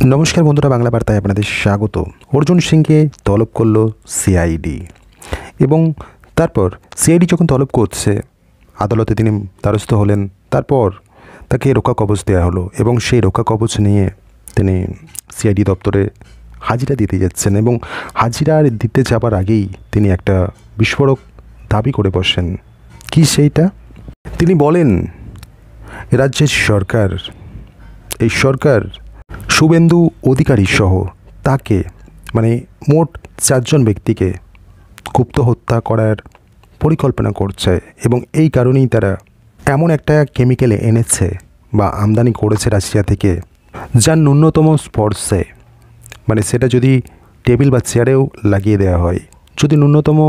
নমস্কার বন্ধুরা, বাংলা বার্তায় আপনাদের স্বাগত। অর্জুন সিংকে তলব করলো সিআইডি এবং তারপর সিআইডি যখন তলব করছে আদালতে তিনি দ্বারস্থ হলেন। তারপর তাকে রক্ষা কবচ দেওয়া হলো এবং সেই রক্ষা কবচ নিয়ে তিনি সিআইডি দপ্তরে হাজিরা দিতে যাচ্ছেন এবং হাজিরা দিতে যাবার আগেই তিনি একটা বিস্ফোরক দাবি করে বসেন। কি সেইটা? তিনি বলেন রাজ্যের সরকার, এই সরকার শুভেন্দু অধিকারী সহ তাকে মানে মোট 4 জন ব্যক্তিকে গুপ্ত হত্যা করার পরিকল্পনা করছে এবং এই কারণেই তারা এমন একটা কেমিক্যাল এনেছে বা আমদানি করেছে রাশিয়া থেকে, যার ন্যূনতম স্পর্শে মানে সেটা যদি টেবিল বা চেয়ারেও লাগিয়ে দেওয়া হয়, যদি ন্যূনতম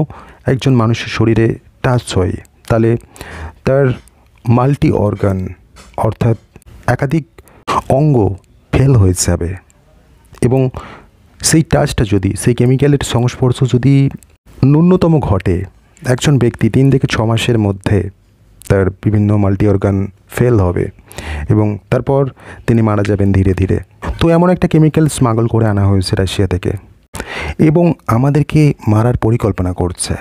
একজন মানুষের শরীরে টাচ হয়, তাহলে তার মাল্টি অর্গান অর্থাৎ একাধিক অঙ্গ ফেল হয়ে যাবে এবং সেই টাচটা যদি, সেই কেমিক্যালের সংস্পর্শ যদি ন্যূনতম ঘটে, একজন ব্যক্তি 3 থেকে 6 মাসের মধ্যে তার বিভিন্ন মাল্টি অর্গান ফেল হবে এবং তারপর তিনি মারা যাবেন ধীরে ধীরে। তো এমন একটা কেমিক্যাল স্মাগল করে আনা হয়েছে রাশিয়া থেকে এবং আমাদেরকে মারার পরিকল্পনা করছে।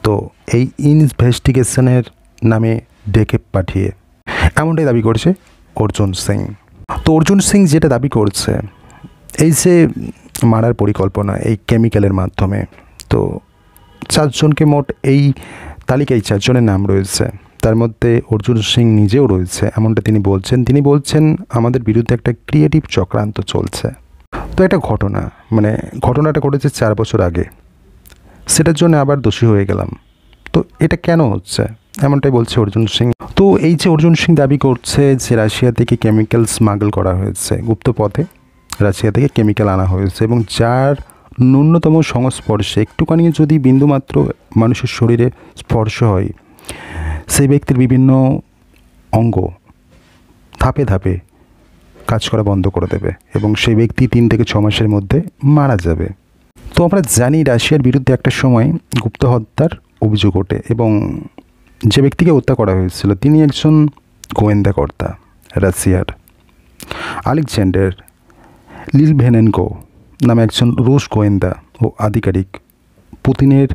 তো এই ইনভেস্টিগেশনের নামে ডেকে পাঠিয়ে এমনটাই দাবি করছে অর্জুন সিং। তো অর্জুন সিং যেটা দাবি করছে, এই যে মারার পরিকল্পনা এই কেমিক্যালের মাধ্যমে, তো 4 জনকে মোট এই তালিকায় 4 জনের নাম রয়েছে, তার মধ্যে অর্জুন সিং নিজেও রয়েছে এমনটা তিনি বলছেন আমাদের বিরুদ্ধে একটা ক্রিয়েটিভ চক্রান্ত চলছে। তো একটা ঘটনা, মানে ঘটনাটা ঘটেছে 4 বছর আগে, সেটার জন্য আবার দোষী হয়ে গেলাম। তো এটা কেন হচ্ছে এমনটাই বলছে অর্জুন সিং। তো এই যে অর্জুন সিং দাবি করছে যে রাশিয়া থেকে কেমিক্যাল স্মাগল করা হয়েছে, গুপ্ত পথে রাশিয়া থেকে কেমিক্যাল আনা হয়েছে এবং যার ন্যূনতম সংস্পর্শে একটুখানি যদি বিন্দুমাত্র মানুষের শরীরে স্পর্শ হয়, সেই ব্যক্তির বিভিন্ন অঙ্গ ধাপে ধাপে কাজ করা বন্ধ করে দেবে এবং সেই ব্যক্তি 3 থেকে 6 মাসের মধ্যে মারা যাবে। তো আমরা জানি রাশিয়ার বিরুদ্ধে একটা সময় গুপ্ত হত্যার অভিযোগ ওঠে এবং যে ব্যক্তিকে হত্যা করা হয়েছিল তিনি একজন গোয়েন্দাকর্তা, রাশিয়ার আলেকজান্ডার লিলভেনেনকো নামে একজন রুশ গোয়েন্দা ও আধিকারিক। পুতিনের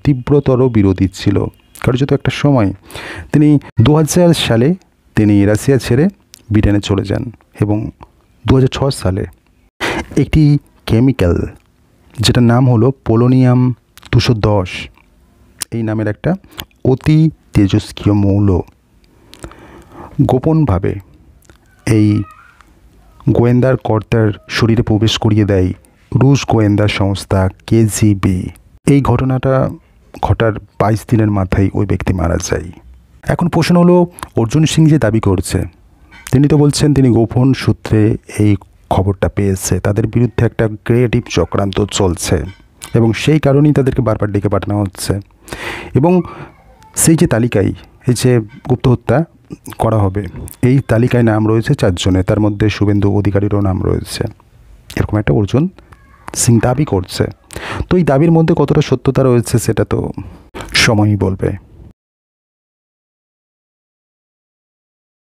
তীব্রতর বিরোধী ছিল। কার্যত একটা সময় তিনি 2000 সালে তিনি রাশিয়া ছেড়ে ব্রিটেনে চলে যান এবং 2006 সালে একটি কেমিক্যাল যেটার নাম হলো পোলোনিয়াম 210 এই নামের একটা অতি তেজস্ক্রিয় মৌল গোপনভাবে এই গোয়েন্দার কর্তার শরীরে প্রবেশ করিয়ে দেয় রুশ গোয়েন্দা সংস্থা কেজিবি। এই ঘটনাটা ঘটার 22 দিনের মাথায় ওই ব্যক্তি মারা যায়। এখন প্রশ্ন হলো, অর্জুন সিং যে দাবি করছে, তিনি তো বলছেন তিনি গোপন সূত্রে এই খবরটা পেয়েছে, তাদের বিরুদ্ধে একটা ক্রিয়েটিভ চক্রান্ত চলছে এবং সেই কারণেই তাদেরকে বারবার ডেকে পাঠানো হচ্ছে এবং সেই যে তালিকায় এই যে গুপ্ত হত্যা করা হবে, এই তালিকায় নাম রয়েছে 4 জনের, তার মধ্যে শুভেন্দু অধিকারীরও নাম রয়েছে, এরকম একটা অর্জুন সিং দাবি করছে। তো এই দাবির মধ্যে কতটা সত্যতা রয়েছে সেটা তো সময়ই বলবে।